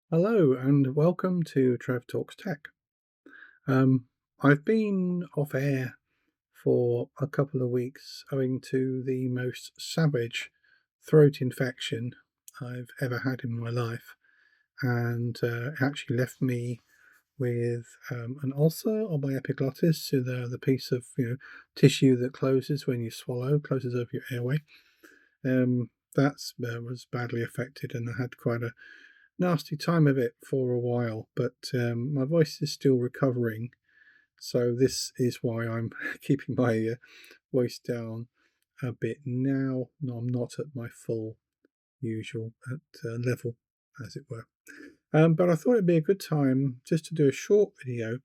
Hello and welcome to Trev Talks Tech. Um, I've been off air for a couple of weeks owing to the most savage throat infection I've ever had in my life, and it actually left me with an ulcer on my epiglottis, so the piece of tissue that closes when you swallow, closes over your airway. That was badly affected, and I had quite a nasty time of it for a while, but my voice is still recovering. So this is why I'm keeping my voice down a bit now. No, I'm not at my full usual level, as it were. But I thought it'd be a good time just to do a short video,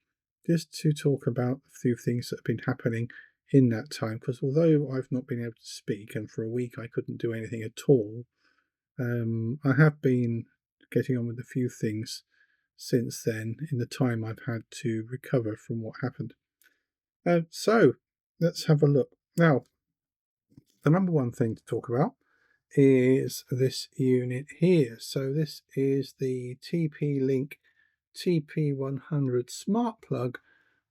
just to talk about a few things that have been happening in that time. Because although I've not been able to speak, and for a week I couldn't do anything at all, I have been getting on with a few things since then in the time I've had to recover from what happened. So let's have a look. Now, the number one thing to talk about is this unit here. So this is the TP-Link TP100 smart plug,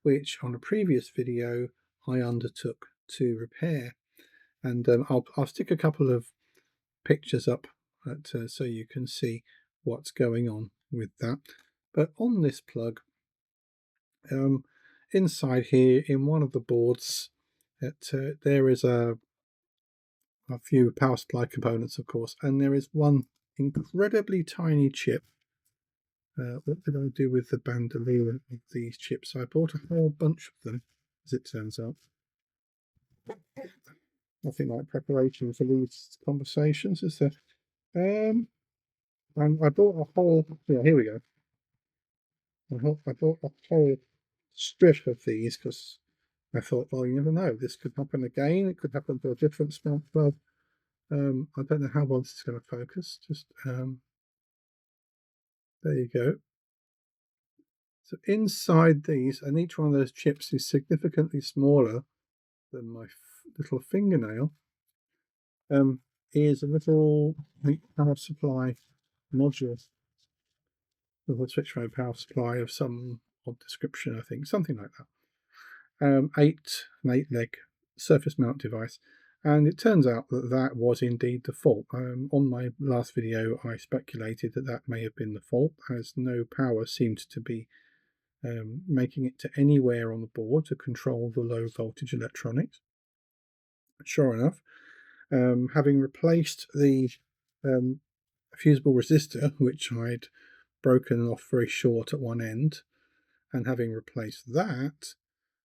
which on a previous video I undertook to repair. And I'll stick a couple of pictures up so you can see what's going on with that. But on this plug, inside here in one of the boards, there is a few power supply components, of course, and there is one incredibly tiny chip. What did I do with the bandolier of these chips? I bought a whole bunch of them, as it turns out. Nothing like preparation for these conversations, is there? And I bought a whole. Yeah, here we go. I bought a whole strip of these because I thought, well, you never know. This could happen again. It could happen to a different smart plug. I don't know how well this is going to focus. Just there you go. So inside these, and each one of those chips is significantly smaller than my little fingernail, is a little power supply module with a switch mode power supply of some odd description, I think, something like that. An 8-leg surface mount device, and it turns out that that was indeed the fault. On my last video I speculated that that may have been the fault, as no power seemed to be making it to anywhere on the board to control the low voltage electronics. Sure enough, having replaced the fusible resistor, which I'd broken off very short at one end, and having replaced that,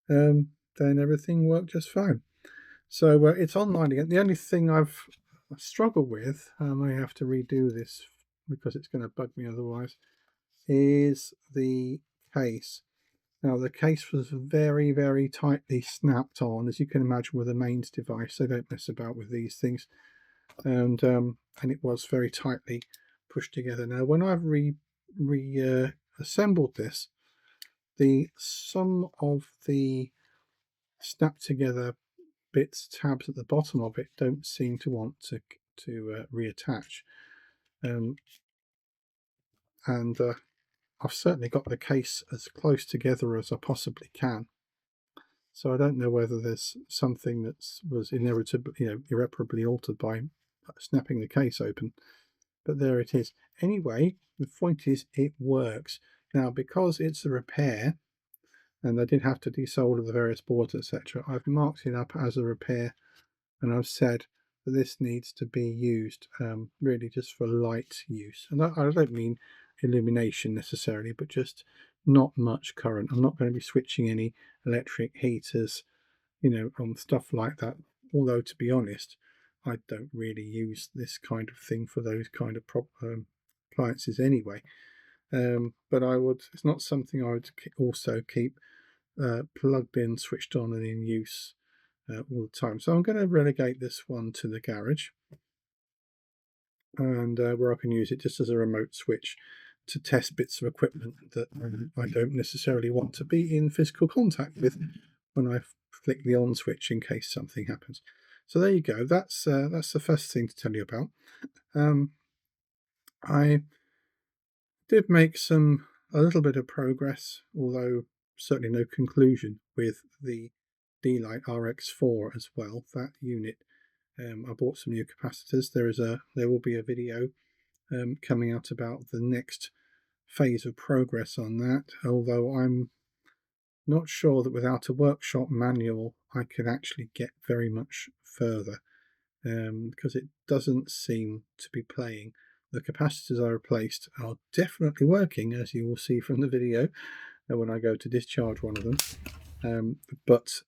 then everything worked just fine. So it's online again. The only thing I've struggled with, I may have to redo this because it's going to bug me otherwise, is the case. Now the case was very, very tightly snapped on, as you can imagine with a mains device. They don't mess about with these things, and it was very tightly pushed together. Now when I've assembled this, the sum of the snapped together bits, tabs at the bottom of it don't seem to want to reattach, and I've certainly got the case as close together as I possibly can. So I don't know whether there's something that was irreparably altered by snapping the case open, but there it is. Anyway, the point is it works. Now, because it's a repair, and I did have to desolder the various boards, etc., I've marked it up as a repair, and I've said that this needs to be used really just for light use. And I don't mean illumination necessarily, but just not much current. I'm not going to be switching any electric heaters, stuff like that. Although, to be honest, I don't really use this kind of thing for those kind of appliances anyway. But it's not something I would also keep plugged in, switched on, and in use all the time. So I'm going to relegate this one to the garage, and where I can use it just as a remote switch to test bits of equipment that I don't necessarily want to be in physical contact with when I flick the on switch in case something happens. So there you go. That's the first thing to tell you about. I Did make a little bit of progress, although certainly no conclusion with the D-Lite RX4 as well. That unit, I bought some new capacitors. There will be a video coming out about the next phase of progress on that. Although I'm not sure that without a workshop manual I could actually get very much further, because it doesn't seem to be playing. The capacitors I replaced are definitely working, as you will see from the video when I go to discharge one of them. But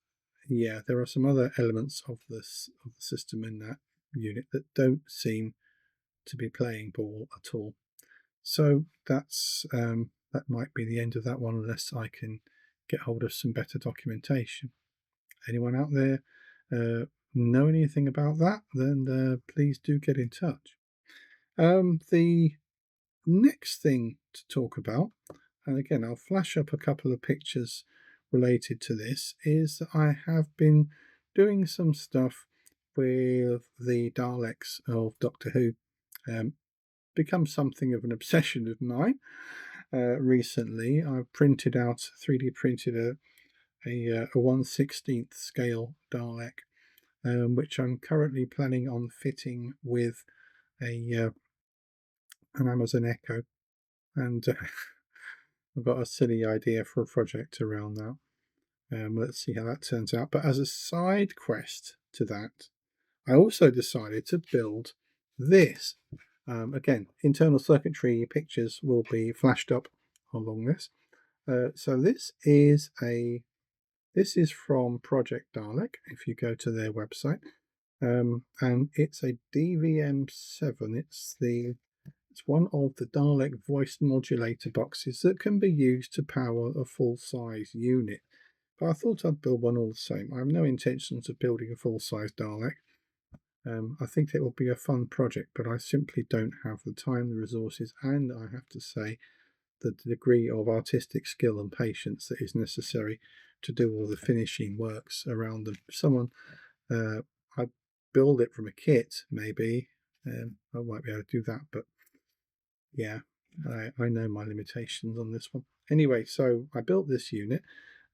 yeah, there are some other elements of the system in that unit that don't seem to be playing ball at all. So that might be the end of that one, unless I can get hold of some better documentation. Anyone out there know anything about that? Then please do get in touch. The next thing to talk about, and again I'll flash up a couple of pictures related to this, is that I have been doing some stuff with the Daleks of Doctor Who. Become something of an obsession of mine recently. I've 3D printed a 1/16 scale Dalek, which I'm currently planning on fitting with an Amazon Echo, and I've got a silly idea for a project around that. Let's see how that turns out. But as a side quest to that, I also decided to build this. Again, internal circuitry pictures will be flashed up along this. So this is from Project Dalek. If you go to their website, and it's a DVM7. It's one of the Dalek voice modulator boxes that can be used to power a full-size unit. But I thought I'd build one all the same. I have no intentions of building a full-size Dalek. I think it will be a fun project, but I simply don't have the time, the resources, and I have to say the degree of artistic skill and patience that is necessary to do all the finishing works around them. I'd build it from a kit, maybe. I might be able to do that, but yeah, I know my limitations on this one. Anyway, so I built this unit,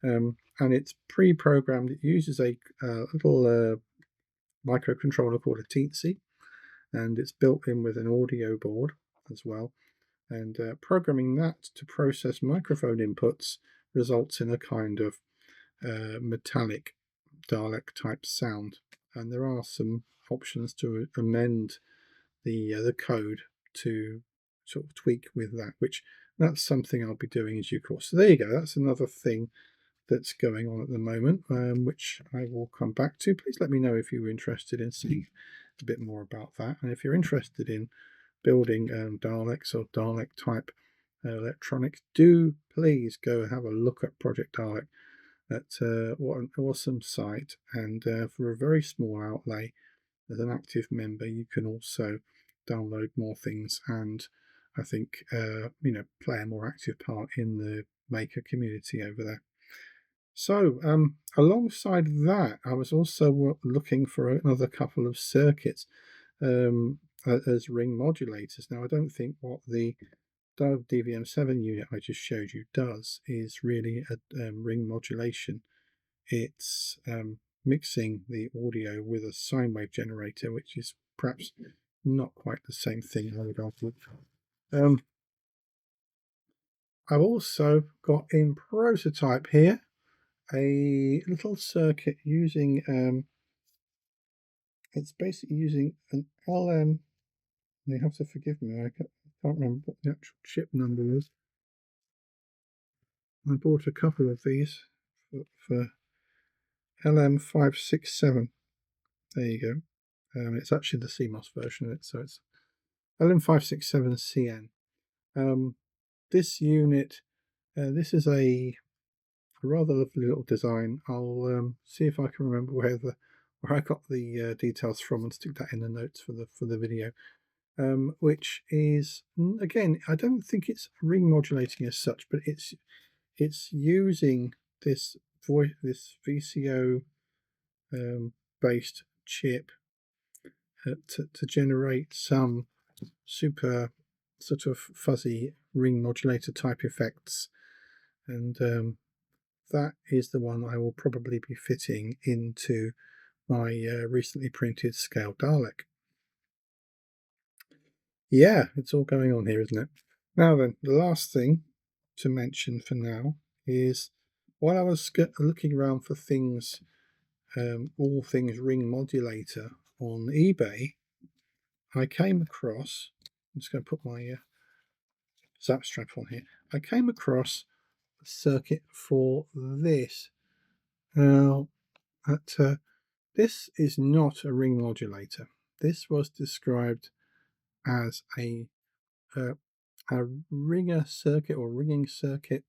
and it's pre-programmed. It uses a little microcontroller called a Teensy, and it's built in with an audio board as well. And programming that to process microphone inputs results in a kind of metallic Dalek type sound. And there are some options to amend the code to sort of tweak with that, which that's something I'll be doing in due course. So there you go. That's another thing that's going on at the moment, which I will come back to. Please let me know if you're interested in seeing a bit more about that, and if you're interested in building Daleks or Dalek type electronics, do please go and have a look at Project Dalek. What an awesome site, and for a very small outlay, as an active member, you can also download more things, and I think play a more active part in the maker community over there. So alongside that, I was also looking for another couple of circuits as ring modulators. Now, I don't think what the DVM7 unit I just showed you does is really a ring modulation. It's mixing the audio with a sine wave generator, which is perhaps not quite the same thing, I would argue. I've also got in prototype here a little circuit using it's basically using an LM. You have to forgive me, I can't remember what the actual chip number is. I bought a couple of these for LM567. There you go. It's actually the CMOS version of it, so it's LM567CN. This unit, this is a rather lovely little design. I'll see if I can remember where I got the details from and stick that in the notes for the video. Which is, again, I don't think it's ring modulating as such, but it's using this VCO based chip to generate some super sort of fuzzy ring modulator type effects, and that is the one I will probably be fitting into my recently printed scale Dalek. Yeah, it's all going on here, isn't it? Now then, the last thing to mention for now is while I was looking around for things, all things ring modulator on eBay, I came across, I'm just going to put my zap strap on here. I came across a circuit for this. Now, this is not a ring modulator. This was described as uh, a ringer circuit or ringing circuit.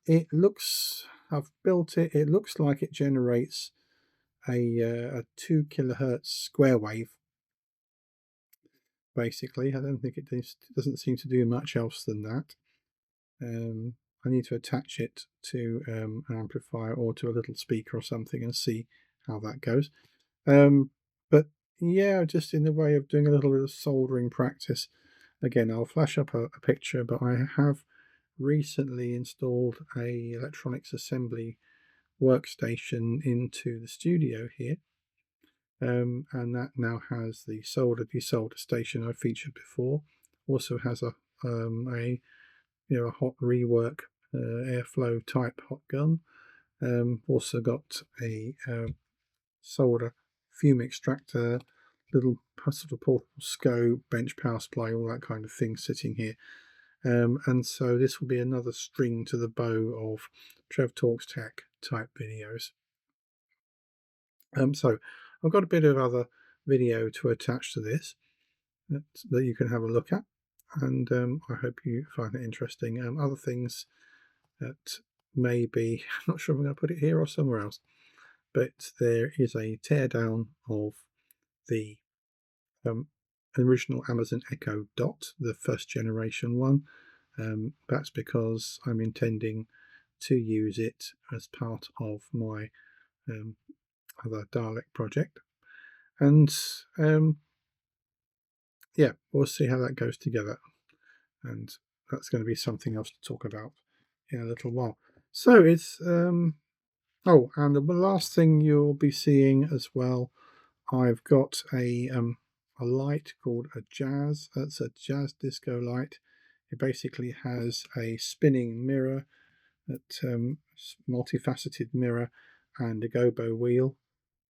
It looks, I've built it, it looks like it generates a 2 kilohertz square wave, basically. I don't think it doesn't seem to do much else than that. I need to attach it to an amplifier or to a little speaker or something and see how that goes. But yeah, just in the way of doing a little bit of soldering practice. Again, I'll flash up a picture, but I have recently installed a electronics assembly workstation into the studio here, and that now has the solder desolder station I featured before. Also has a a hot rework airflow type hot gun. Also got a solder fume extractor, little sort of portable scope, bench power supply, all that kind of thing sitting here. And so this will be another string to the bow of Trev Talks Tech type videos. So I've got a bit of other video to attach to this that you can have a look at, and I hope you find it interesting. Other things that maybe, I'm not sure if I'm going to put it here or somewhere else, but there is a teardown of the original Amazon Echo Dot, the first generation one. That's because I'm intending to use it as part of my other Dalek project. And yeah, we'll see how that goes together. And that's going to be something else to talk about in a little while. So it's, oh, and the last thing you'll be seeing as well, I've got a light called a jazz. That's a jazz disco light. It basically has a spinning mirror, that multifaceted mirror, and a gobo wheel.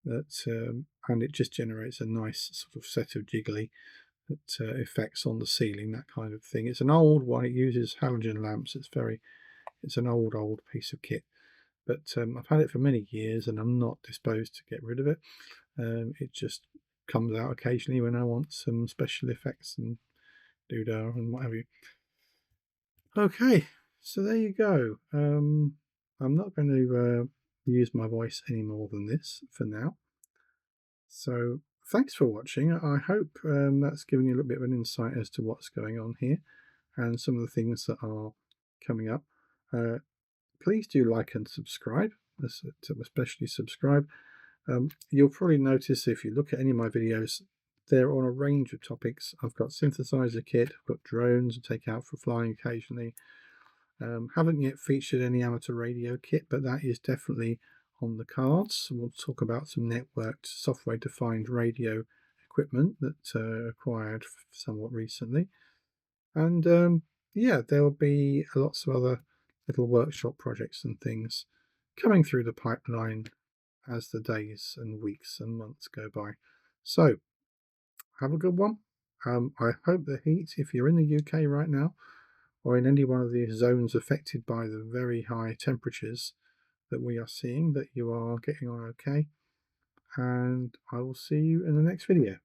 That and it just generates a nice sort of set of jiggly effects on the ceiling, that kind of thing. It's an old one. It uses halogen lamps. It's an old piece of kit, but I've had it for many years, and I'm not disposed to get rid of it. It just comes out occasionally when I want some special effects and doodah and what have you. Okay, so there you go. I'm not going to use my voice any more than this for now. So thanks for watching. I hope that's given you a little bit of an insight as to what's going on here and some of the things that are coming up. Please do like and subscribe, especially subscribe. You'll probably notice if you look at any of my videos, they're on a range of topics. I've got synthesizer kit, I've got drones to take out for flying occasionally. Haven't yet featured any amateur radio kit, but that is definitely on the cards. We'll talk about some networked software-defined radio equipment that acquired somewhat recently. And yeah, there'll be lots of other little workshop projects and things coming through the pipeline as the days and weeks and months go by. So have a good one. I hope the heat, if you're in the UK right now, or in any one of these zones affected by the very high temperatures that we are seeing, that you are getting on okay. And I will see you in the next video.